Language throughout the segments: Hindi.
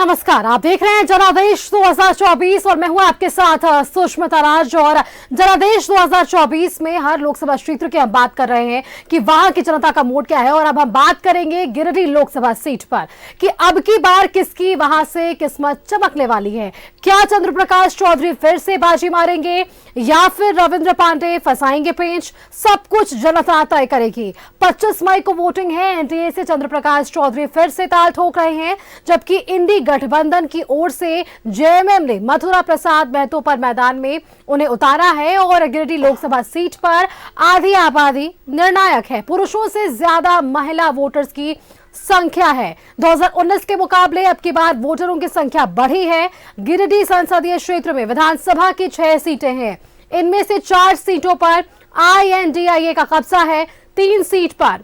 नमस्कार, आप देख रहे हैं जनादेश 2024 और मैं हूं आपके साथ सुष्मिता राज। और जनादेश 2024 में हर लोकसभा क्षेत्र की हम बात कर रहे हैं कि वहां की जनता का मूड क्या है। और अब हम बात करेंगे गिरिडीह लोकसभा सीट पर कि अब की बार किसकी वहां से किस्मत चमकने वाली है। क्या चंद्र प्रकाश चौधरी फिर से बाजी मारेंगे या फिर रविंद्र पांडे फंसाएंगे पेंच? सब कुछ जनता तय करेगी। 25 मई को वोटिंग है। एनडीए से चंद्र प्रकाश चौधरी फिर से ताल ठोक रहे हैं, जबकि इंडी गठबंधन की ओर से जेएमएम ने मथुरा प्रसाद महतो पर मैदान में उन्हें उतारा है। और गिरिडीह लोकसभा सीट पर आधी आबादी निर्णायक है। पुरुषों से ज्यादा महिला वोटर्स की संख्या है। 2019 के मुकाबले अब की बार वोटरों की संख्या बढ़ी है। गिरिडीह संसदीय क्षेत्र में विधानसभा की 6 सीटें हैं। इनमें से 4 सीटों पर आईएनडीआईए का कब्जा है, 3 सीट पर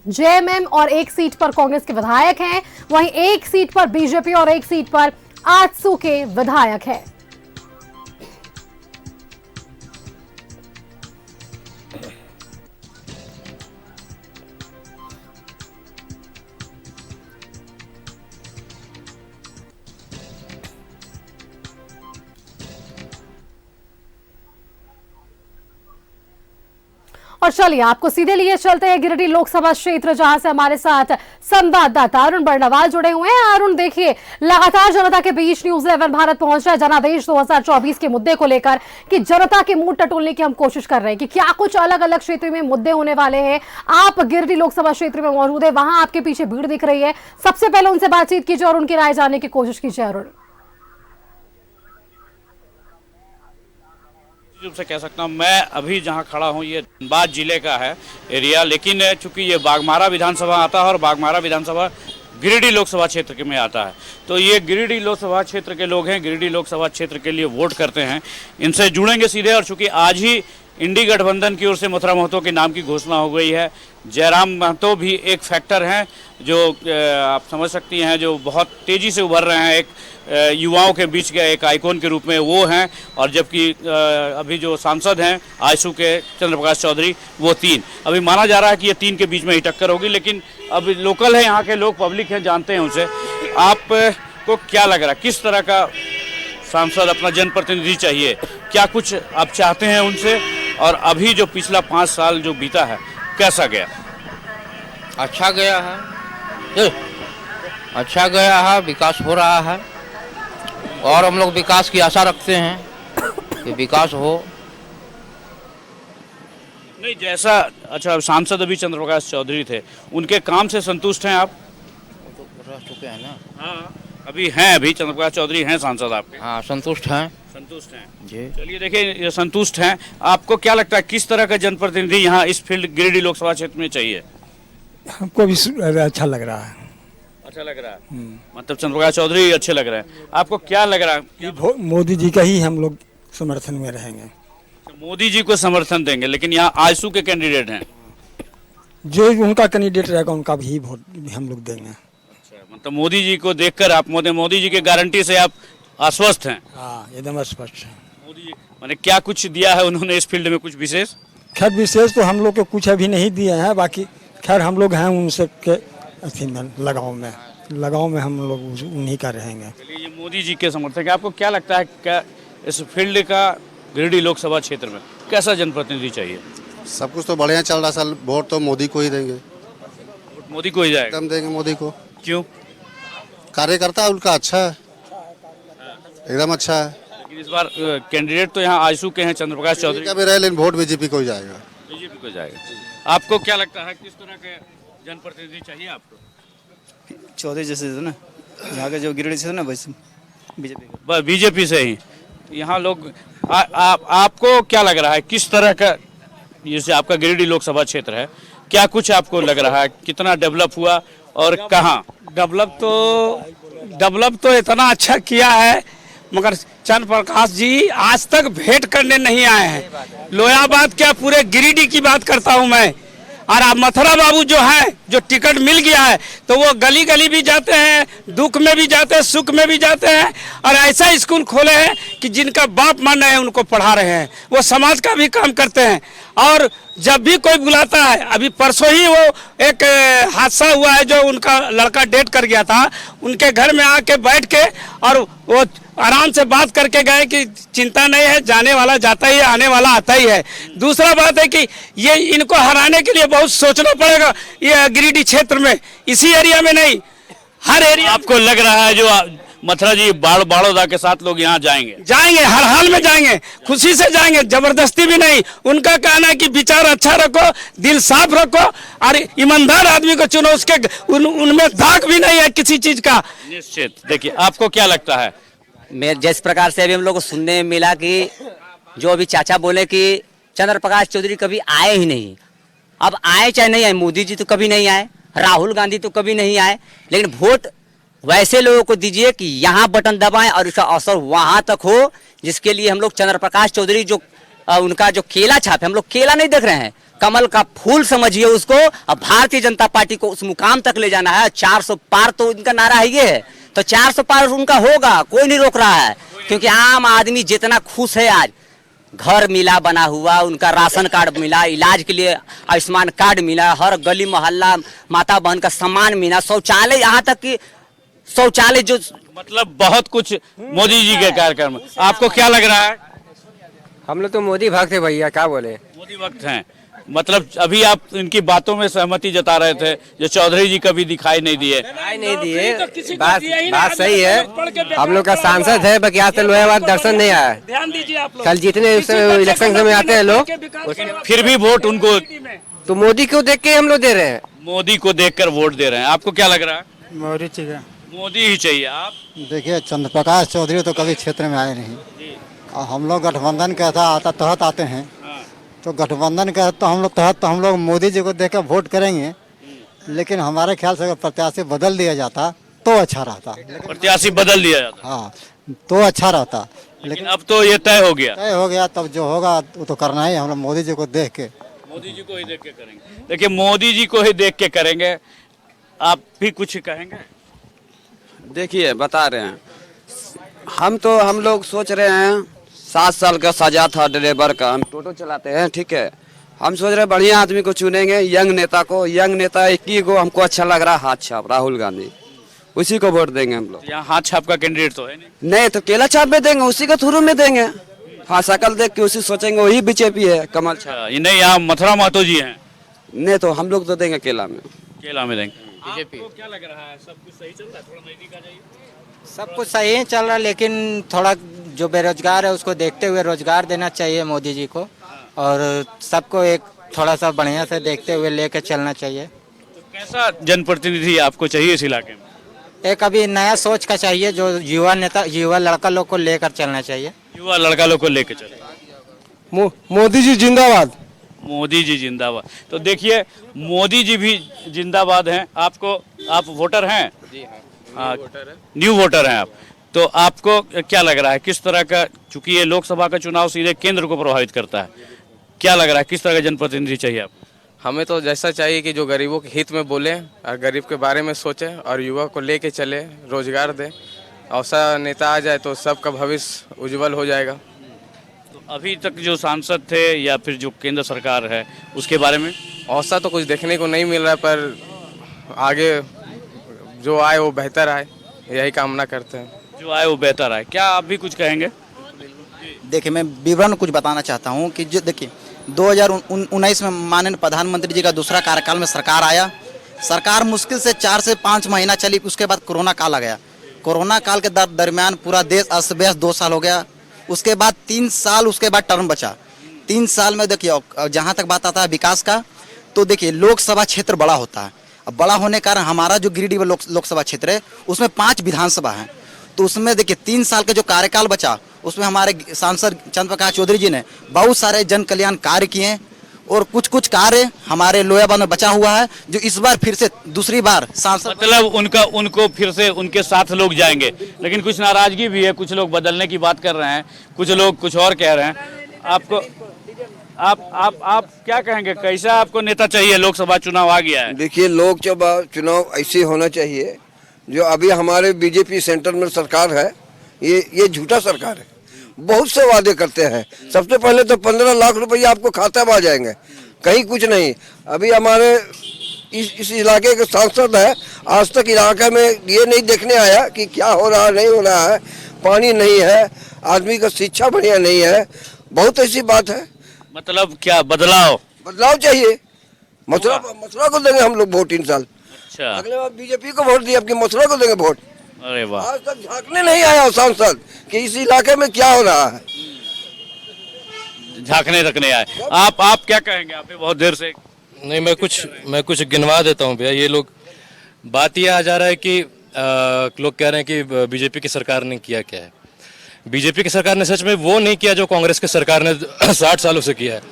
जेएमएम और 1 सीट पर कांग्रेस के विधायक हैं। वहीं 1 सीट पर बीजेपी और 1 सीट पर आजसू के विधायक हैं। और चलिए आपको सीधे लिए चलते हैं गिरिडीह लोकसभा क्षेत्र, जहां से हमारे साथ संवाददाता अरुण बर्णवाल जुड़े हुए हैं। अरुण, देखिए, लगातार जनता के बीच न्यूज़ 11 भारत पहुंच रहा है जनादेश 2024 के मुद्दे को लेकर कि जनता के मूड टटोलने की हम कोशिश कर रहे हैं कि क्या कुछ अलग अलग क्षेत्र में मुद्दे होने वाले हैं। आप गिरिडीह लोकसभा क्षेत्र में मौजूद है, वहां आपके पीछे भीड़ दिख रही है। सबसे पहले उनसे बातचीत कीजिए और उनकी राय जानने की कोशिश कीजिए। अरुण, रूप से कह सकता हूँ, मैं अभी जहाँ खड़ा हूँ ये धनबाद जिले का है एरिया, लेकिन चूंकि ये बाघमारा विधानसभा आता है और बाघमारा विधानसभा गिरिडीह लोकसभा क्षेत्र के में आता है, तो ये गिरिडीह लोकसभा क्षेत्र के लोग हैं, गिरिडीह लोकसभा क्षेत्र के लिए वोट करते हैं। इनसे जुड़ेंगे सीधे। और चूंकि आज ही इंडी गठबंधन की ओर से मथुरा महतो के नाम की घोषणा हो गई है। जयराम महतो भी एक फैक्टर हैं जो आप समझ सकती हैं, जो बहुत तेज़ी से उभर रहे हैं, एक युवाओं के बीच के एक आइकॉन के रूप में वो हैं। और जबकि अभी जो सांसद हैं आजसू के चंद्र प्रकाश चौधरी, वो 3। अभी माना जा रहा है कि ये 3 के बीच में ही टक्कर होगी, लेकिन अब लोकल है, यहाँ के लोग पब्लिक हैं, जानते हैं उनसे। आपको क्या लग रहा है, किस तरह का सांसद अपना जनप्रतिनिधि चाहिए? क्या कुछ आप चाहते हैं उनसे? और अभी जो पिछला 5 साल जो बीता है कैसा गया? अच्छा गया है, अच्छा गया है, विकास हो रहा है और हम लोग विकास की आशा रखते हैं कि विकास हो। नहीं, जैसा अच्छा सांसद अभी चंद्र प्रकाश चौधरी थे, उनके काम से संतुष्ट हैं आप? तो रह चुके हैं ना। हाँ, अभी हैं, अभी चंद्र प्रकाश चौधरी हैं सांसद आपके? हाँ, संतुष्ट हैं। संतुष्ट हैं जी। चलिए, देखिए, ये संतुष्ट हैं। आपको क्या लगता है किस तरह का जनप्रतिनिधि यहाँ इस फील्ड गिरिडीह लोकसभा क्षेत्र में चाहिए? हमको भी अच्छा लग रहा है। अच्छा लग रहा है, मतलब चंद्र प्रकाश चौधरी अच्छे लग रहे हैं। आपको क्या लग रहा है? कि मोदी जी का ही हम लोग समर्थन में रहेंगे। मोदी जी को समर्थन देंगे, लेकिन यहाँ आजसू के कैंडिडेट हैं। जो उनका कैंडिडेट रहेगा उनका भी वोट हम लोग देंगे। अच्छा, मतलब मोदी जी को देखकर आप मोदी जी की गारंटी से आप आश्वस्त हैं? हाँ, एकदम स्पष्ट है। मोदी जी मैंने क्या कुछ दिया है उन्होंने इस फील्ड में, कुछ विशेष? खैर विशेष तो हम लोग को कुछ अभी नहीं दिए हैं, बाकी खैर हम लोग हैं उनसे के अथी में लगाव में हम लोग उन्हीं का रहेंगे। चलिए, ये मोदी जी के समर्थक है। आपको क्या लगता है, क्या इस फील्ड का गिरिडीह लोकसभा क्षेत्र में कैसा जनप्रतिनिधि चाहिए? सब कुछ तो बढ़िया चल रहा सर, वोट तो मोदी को ही देंगे। वोट मोदी को ही जाएगा? एकदम देंगे मोदी को। क्यों? कार्यकर्ता उनका अच्छा है, एकदम अच्छा है। लेकिन इस बार कैंडिडेट तो यहाँ आजसू के हैं चंद्र प्रकाश चौधरी का भी रहे, लेकिन वोट बीजेपी को ही जाएगा। बीजेपी को जाएगा। आपको क्या लगता है किस तरह के जनप्रतिनिधि चाहिए आपको? चौधरी जैसे थे ना, यहाँ के जो गिरिडीह से थे ना, वैसे बीजेपी। बीजेपी से ही यहाँ लोग आपको क्या लग रहा है किस तरह का, जैसे आपका गिरिडीह लोकसभा क्षेत्र है, क्या कुछ आपको लग रहा है, कितना डेवलप हुआ और कहाँ? डेवलप तो इतना अच्छा किया है, मगर चंद्र प्रकाश जी आज तक भेंट करने नहीं आए हैं। लोयाबाद क्या, पूरे गिरिडीह की बात करता हूं मैं। और अब मथुरा बाबू जो है, जो टिकट मिल गया है, तो वो गली गली भी जाते हैं, दुख में भी जाते हैं, सुख में भी जाते हैं। और ऐसा स्कूल खोले हैं कि जिनका बाप मन है उनको पढ़ा रहे हैं, वो समाज का भी काम करते हैं। और जब भी कोई बुलाता है, अभी परसों ही वो एक हादसा हुआ है जो उनका लड़का डेथ कर गया था, उनके घर में आके बैठ के और वो आराम से बात करके गए कि चिंता नहीं है, जाने वाला जाता ही है, आने वाला आता ही है। दूसरा बात है कि ये इनको हराने के लिए बहुत सोचना पड़ेगा, ये गिरिडीह क्षेत्र में, इसी एरिया में नहीं, हर एरिया। आपको लग रहा है जो मथुरा जी बाड़ौदा के साथ लोग यहाँ जाएंगे, हर हाल में जाएंगे, खुशी से जाएंगे, जबरदस्ती भी नहीं। उनका कहना है कि विचार अच्छा रखो, दिल साफ रखो और ईमानदार आदमी को चुनो, उसके उनमें दाग भी नहीं है किसी चीज का। निश्चित। देखिए, आपको क्या लगता है? मैं जिस प्रकार से अभी हम लोग को सुनने में मिला कि जो अभी चाचा बोले कि चंद्र प्रकाश चौधरी कभी आए ही नहीं, अब आए चाहे नहीं आए, मोदी जी तो कभी नहीं आए, राहुल गांधी तो कभी नहीं आए, लेकिन वोट वैसे लोगों को दीजिए कि यहाँ बटन दबाएं और इसका असर वहां तक हो, जिसके लिए हम लोग चंद्र प्रकाश चौधरी जो उनका जो केला छाप है, हम लोग केला नहीं देख रहे हैं, कमल का फूल समझिए उसको। अब भारतीय जनता पार्टी को उस मुकाम तक ले जाना है, 400 पार तो उनका नारा है ये है, तो 400 पार उनका होगा, कोई नहीं रोक रहा है, क्योंकि आम आदमी जितना खुश है, आज घर मिला बना हुआ, उनका राशन कार्ड मिला, इलाज के लिए आयुष्मान कार्ड मिला, हर गली मोहल्ला माता बहन का सम्मान मिला, शौचालय, यहाँ तक कि शौचालय जो, मतलब बहुत कुछ मोदी जी के कार्यक्रम। आपको क्या लग रहा है? हम लोग तो मोदी भक्त है भैया, क्या बोले, मोदी भक्त हैं। मतलब अभी आप इनकी बातों में सहमति जता रहे थे, जो चौधरी जी कभी दिखाई नहीं दिए। बात सही है, हम लोग का सांसद है, बाकी आज तक लोहाबाद दर्शन नहीं आया। ध्यान दीजिए आप लोग, कल जितने इलेक्शन समय आते हैं लोग, फिर भी वोट उनको, तो मोदी को देख के हम लोग दे रहे हैं। मोदी को देखकर वोट दे रहे हैं। आपको क्या लग रहा है? मोदी चाहिए। मोदी ही चाहिए। आप देखिए, चंद्र प्रकाश चौधरी तो कभी क्षेत्र में आए नहीं, और हम लोग गठबंधन के तहत आते हैं, तो गठबंधन के तहत तो हम लोग मोदी जी को देख कर वोट करेंगे, लेकिन हमारे ख्याल से अगर प्रत्याशी बदल दिया जाता तो अच्छा रहता। प्रत्याशी बदल दिया जाता, हाँ, तो अच्छा रहता, लेकिन अब तो ये तय हो गया। तब जो होगा वो तो करना ही, हम लोग मोदी जी को देख के, मोदी जी को ही देख के करेंगे। देखिए, मोदी जी को ही देख के करेंगे। आप भी कुछ कहेंगे? देखिए, बता रहे हैं, हम लोग सोच रहे हैं, 7 साल का सजा था ड्राइवर का, हम टोटो चलाते हैं, ठीक है, हम सोच रहे हैं बढ़िया आदमी को चुनेंगे, यंग नेता को। यंग नेता एक ही को हमको अच्छा लग रहा है, हाथ छाप राहुल गांधी, उसी को वोट देंगे हम लोग। यहाँ हाथ छाप का कैंडिडेट तो है नहीं, तो केला छाप में देंगे, उसी को थ्रू में देंगे। हाँ, शकल देख के उसी सोचेंगे वही बीजेपी है, कमल छाप। नहीं, यहाँ मथुरा महतो जी हैं। नहीं, तो हम लोग तो देंगे केला में देंगे। बीजेपी। आपको क्या लग रहा है? सब कुछ सही चल रहा है? थोड़ा नजदीक आ जाइए। सब कुछ सही है चल रहा है, लेकिन थोड़ा जो बेरोजगार है उसको देखते हुए रोजगार देना चाहिए मोदी जी को, और सबको एक थोड़ा सा बढ़िया से देखते हुए लेकर चलना चाहिए। तो कैसा जनप्रतिनिधि आपको चाहिए इस इलाके में? एक अभी नया सोच का चाहिए, जो युवा नेता, युवा लड़का लोग को लेकर चलना चाहिए। युवा लड़का लोग को लेकर चले। मोदी जी जिंदाबाद। मोदी जी जिंदाबाद। तो देखिए, मोदी जी भी जिंदाबाद हैं। आप वोटर हैं? जी हाँ, न्यू वोटर हैं आप। तो आपको क्या लग रहा है, किस तरह का, चूंकि ये लोकसभा का चुनाव सीधे केंद्र को प्रभावित करता है, क्या लग रहा है, किस तरह का जनप्रतिनिधि चाहिए आप? हमें तो जैसा चाहिए कि जो गरीबों के हित में बोले और गरीब के बारे में सोचे और युवा को लेके चले, रोजगार दे। ऐसा नेता आ जाए तो सबका भविष्य उज्जवल हो जाएगा। तो अभी तक जो सांसद थे या फिर जो केंद्र सरकार है, उसके बारे में ऐसा तो कुछ देखने को नहीं मिल रहा है, पर आगे जो आए वो बेहतर आए, यही कामना करते हैं। जो आए वो बेहतर आए। क्या आप भी कुछ कहेंगे? देखिए, मैं विवरण कुछ बताना चाहता हूँ कि जो देखिए 2019 में माननीय प्रधानमंत्री जी का दूसरा कार्यकाल में सरकार आया। सरकार मुश्किल से 4 से 5 महीना चली, उसके बाद कोरोना काल आ गया। कोरोना काल के दरमियान पूरा देश अस्त व्यस्त 2 साल हो गया। उसके बाद 3 साल उसके बाद टर्म बचा। 3 साल में देखिए, जहाँ तक बात आता है विकास का, तो देखिए लोकसभा क्षेत्र बड़ा होता है। अब बड़ा होने के कारण हमारा जो गिरिडीह लोकसभा क्षेत्र है उसमें 5 विधानसभा हैं। तो उसमें देखिए 3 साल का जो कार्यकाल बचा, उसमें हमारे सांसद चंद्र प्रकाश चौधरी जी ने बहुत सारे जन कल्याण कार्य किए, और कुछ कार्य हमारे लोयाबाद में बचा हुआ है, जो इस बार फिर से दूसरी बार सांसद, मतलब उनको फिर से उनके साथ लोग जाएंगे। लेकिन कुछ नाराजगी भी है, कुछ लोग बदलने की बात कर रहे हैं, कुछ लोग कुछ और कह रहे हैं। आपको आप क्या कहेंगे, कैसा आपको नेता चाहिए? लोकसभा चुनाव आ गया है। देखिए, लोकसभा चुनाव ऐसे होना चाहिए, जो अभी हमारे बीजेपी सेंटर में सरकार है, ये झूठा सरकार है। बहुत से वादे करते हैं। सबसे पहले तो 15 लाख रुपया आपको खाता में आ जाएंगे, कहीं कुछ नहीं। अभी हमारे इस इलाके के सांसद है, आज तक इलाके में ये नहीं देखने आया कि क्या हो रहा है, नहीं हो रहा है। पानी नहीं है, आदमी का शिक्षा बढ़िया नहीं है, बहुत ऐसी बात है। मतलब क्या बदलाव चाहिए। मथुरा को देंगे हम लोग वोट इन साल। अच्छा, अगले बार बीजेपी को वोट दिए, अब की मथुरा को देंगे वोट। अरे वाह, आज तक झांकने नहीं आया सांसद कि इस इलाके में क्या हो रहा है। झांकने रखने आए। आप क्या कहेंगे? आप भी बहुत देर से। नहीं, मैं कुछ गिनवा देता हूँ भैया। ये लोग बात ये आ जा रहा है कि लोग कह रहे हैं कि बीजेपी की सरकार ने किया क्या है। बीजेपी की सरकार ने सच में वो नहीं किया जो कांग्रेस की सरकार ने 60 सालों से किया है।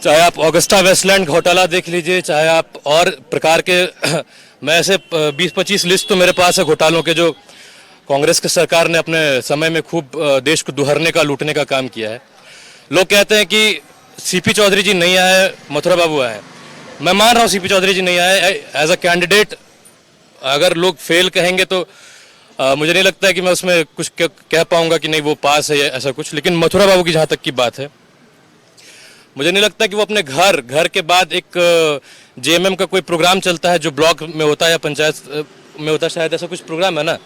चाहे आप ऑगस्टा वेस्टलैंड घोटाला देख लीजिए, चाहे आप और प्रकार के मैं ऐसे 20-25 लिस्ट तो मेरे पास है घोटालों के जो कांग्रेस की सरकार ने अपने समय में खूब देश को दुहरने का, लूटने का काम किया है। लोग कहते हैं कि सीपी चौधरी जी नहीं आए, मथुरा बाबू आए। मैं मान रहा हूँ सीपी चौधरी जी नहीं आए एज अ कैंडिडेट। अगर लोग फेल कहेंगे तो मुझे नहीं लगता है कि मैं उसमें कुछ कह पाऊंगा कि नहीं वो पास है या ऐसा कुछ। लेकिन मथुरा बाबू की जहाँ तक की बात है, मुझे नहीं लगता कि वो अपने घर के बाद एक जेएमएम का कोई प्रोग्राम चलता है जो ब्लॉक में होता है या पंचायत में होता है, शायद ऐसा कुछ प्रोग्राम है ना,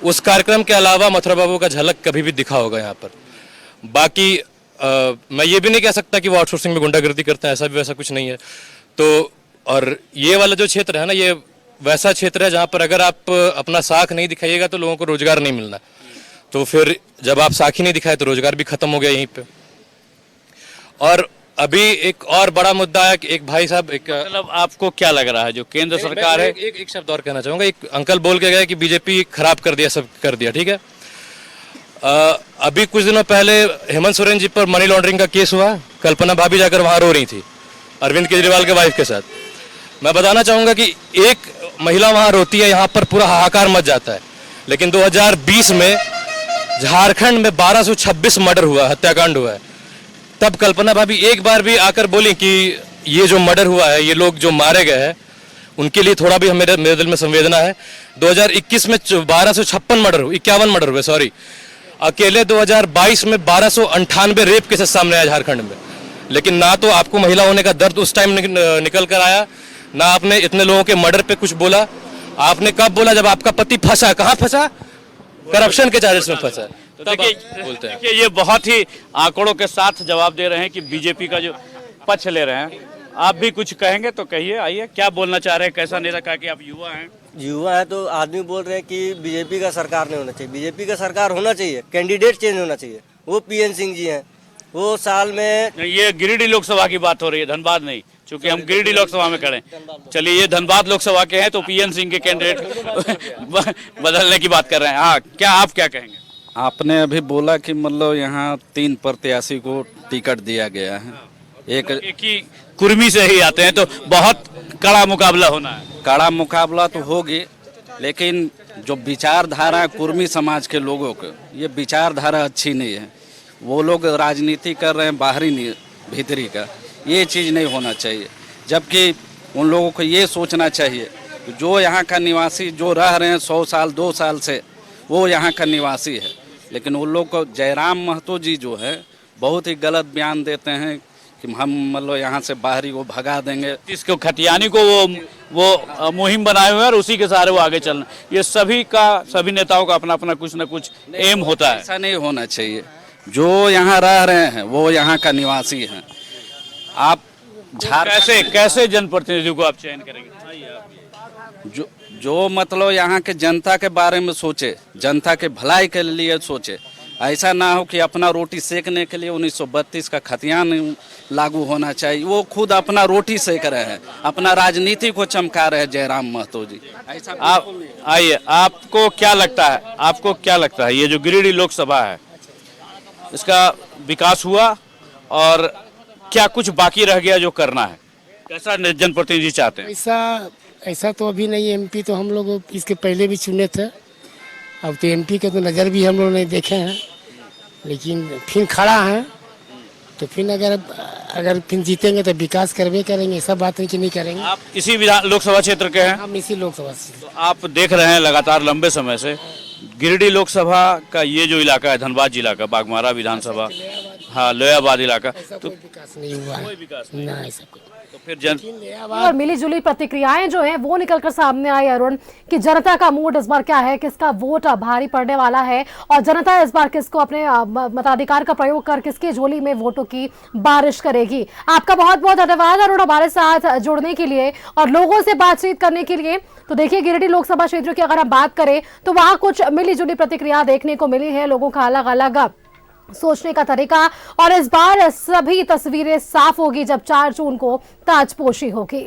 उस कार्यक्रम के अलावा मथुरा बाबू का झलक कभी भी दिखा होगा यहाँ पर। बाकी मैं ये भी नहीं कह सकता कि वो आउटसोर्सिंग में गुंडागर्दी करते हैं, ऐसा भी वैसा कुछ नहीं है। तो और ये वाला जो क्षेत्र है ना, ये वैसा क्षेत्र है जहाँ पर अगर आप अपना साख नहीं दिखाइएगा तो लोगों को रोजगार नहीं मिलना। तो फिर जब आप साख ही नहीं दिखाए तो रोजगार भी खत्म हो गया यहीं पे। और अभी एक और बड़ा मुद्दा है कि एक भाई साहब मतलब आपको क्या लग रहा है जो केंद्र सरकार है? एक शब्द और कहना चाहूंगा। एक अंकल बोल के गए कि बीजेपी खराब कर दिया, सब कर दिया, ठीक है। अभी कुछ दिनों पहले हेमंत सोरेन जी पर मनी लॉन्ड्रिंग का केस हुआ, कल्पना भाभी जाकर वहां रो रही थी अरविंद केजरीवाल के वाइफ के साथ। मैं बताना चाहूंगा कि एक महिला वहां रोती है, यहाँ पर पूरा हाहाकार मच जाता है। लेकिन 2020 में झारखंड में 1226 मर्डर हुआ, हत्याकांड हुआ है। तब कल्पना भाभी एक बार भी आकर बोली कि ये जो मर्डर हुआ है, ये लोग जो मारे गए हैं, उनके लिए थोड़ा भी मेरे दिल में संवेदना है। 2021 में 1256 मर्डर हुए, 51 मर्डर हुए, सॉरी। अकेले 2022 में 1298 रेप केसेस सामने आए झारखंड में। लेकिन ना तो आपको महिला होने का दर्द उस टाइम निकल कर आया, ना आपने इतने लोगों के मर्डर पे कुछ बोला। आपने कब बोला? जब आपका पति फंसा। कहाँ फंसा? करप्शन के चार्जेस में फंसा। तो देखिए ये बहुत ही आंकड़ों के साथ जवाब दे रहे हैं कि बीजेपी का जो पक्ष ले रहे हैं। आप भी कुछ कहेंगे तो कहिए, आइए, क्या बोलना चाह रहे हैं? कैसा नेता? कहा कि आप युवा हैं। युवा है तो आदमी बोल रहे हैं कि बीजेपी का सरकार नहीं होना चाहिए। बीजेपी का सरकार होना चाहिए, कैंडिडेट चेंज होना चाहिए। वो पीएन सिंह जी हैं, वो साल में ये गिरिडीह लोकसभा की बात हो रही है, धनबाद नहीं, क्योंकि हम गिरिडीह लोकसभा में खड़े। चलिए, ये धनबाद लोकसभा के हैं तो पीएन सिंह के कैंडिडेट बदलने की बात कर रहे हैं। हाँ, क्या आप क्या कहेंगे? आपने अभी बोला कि मतलब यहाँ 3 प्रत्याशी को टिकट दिया गया है। एक ही कुर्मी से ही आते हैं तो बहुत कड़ा मुकाबला होना है। कड़ा मुकाबला तो होगी, लेकिन जो विचारधारा है कुर्मी समाज के लोगों को, ये विचारधारा अच्छी नहीं है। वो लोग राजनीति कर रहे हैं बाहरी नहीं, भीतरी का। ये चीज़ नहीं होना चाहिए। जबकि उन लोगों को ये सोचना चाहिए जो यहाँ का निवासी, जो रह रहे हैं 100 साल 2 साल से, वो यहाँ का निवासी है। लेकिन उन लोग को जयराम महतो जी जो है बहुत ही गलत बयान देते हैं कि हम मतलब यहाँ से बाहरी को भगा देंगे। इसको खतियानी को वो मुहिम बनाए हुए हैं और उसी के सहारे वो आगे चलना। ये सभी नेताओं का अपना अपना कुछ न कुछ एम होता है। ऐसा नहीं होना चाहिए। जो यहाँ रह रहे हैं वो यहाँ का निवासी हैं। आप कैसे जनप्रतिनिधियों को आप चयन करेंगे? जो मतलब यहाँ के जनता के बारे में सोचे, जनता के भलाई के लिए सोचे। ऐसा ना हो कि अपना रोटी सेकने के लिए 1932 का खतियान लागू होना चाहिए। वो खुद अपना रोटी सेक रहे हैं, अपना राजनीति को चमका रहे हैं जयराम महतो जी। ऐसा आप आइए, आपको क्या लगता है ये जो गिरिडीह लोकसभा है, इसका विकास हुआ और क्या कुछ बाकी रह गया जो करना है? कैसा जनप्रतिनिधि चाहते हैं? ऐसा तो अभी नहीं। एमपी तो हम लोग इसके पहले भी चुने थे। अब तो एमपी के तो नज़र भी हम लोग नहीं देखे हैं, लेकिन फिर खड़ा है तो फिर अगर फिर जीतेंगे तो विकास करवे करेंगे। ऐसा बात नहीं कि नहीं करेंगे। आप इसी लोकसभा क्षेत्र के हैं? हम इसी लोकसभा से। तो आप देख रहे हैं लगातार लंबे समय से गिरिडीह लोकसभा का ये जो इलाका है धनबाद जिला का बागमारा विधानसभा, हाँ लोयाबाद इलाका, तो विकास नहीं हुआ है, कोई विकास ना ऐसा कोई। तो फिर जन और मिली जुली प्रतिक्रियाएं जो हैं वो निकलकर सामने आई अरुण कि जनता का मूड इस बार क्या है, किसका वोट भारी पड़ने वाला है और जनता इस बार किसको अपने मताधिकार का प्रयोग कर किसकी झोली में वोटों की बारिश करेगी। आपका बहुत बहुत धन्यवाद अरुण हमारे साथ जुड़ने के लिए और लोगों से बातचीत करने के लिए। तो देखिए गिरिडीह लोकसभा क्षेत्र की अगर हम बात करें तो वहां कुछ मिली जुली प्रतिक्रिया देखने को मिली है, लोगों का अलग अलग सोचने का तरीका और इस बार सभी तस्वीरें साफ होगी जब 4 जून को ताजपोशी होगी।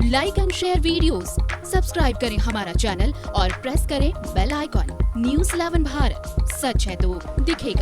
Like and share videos, subscribe करें हमारा चैनल और प्रेस करें बेल आइकॉन। न्यूज़ 11 भारत, सच है तो दिखेगा।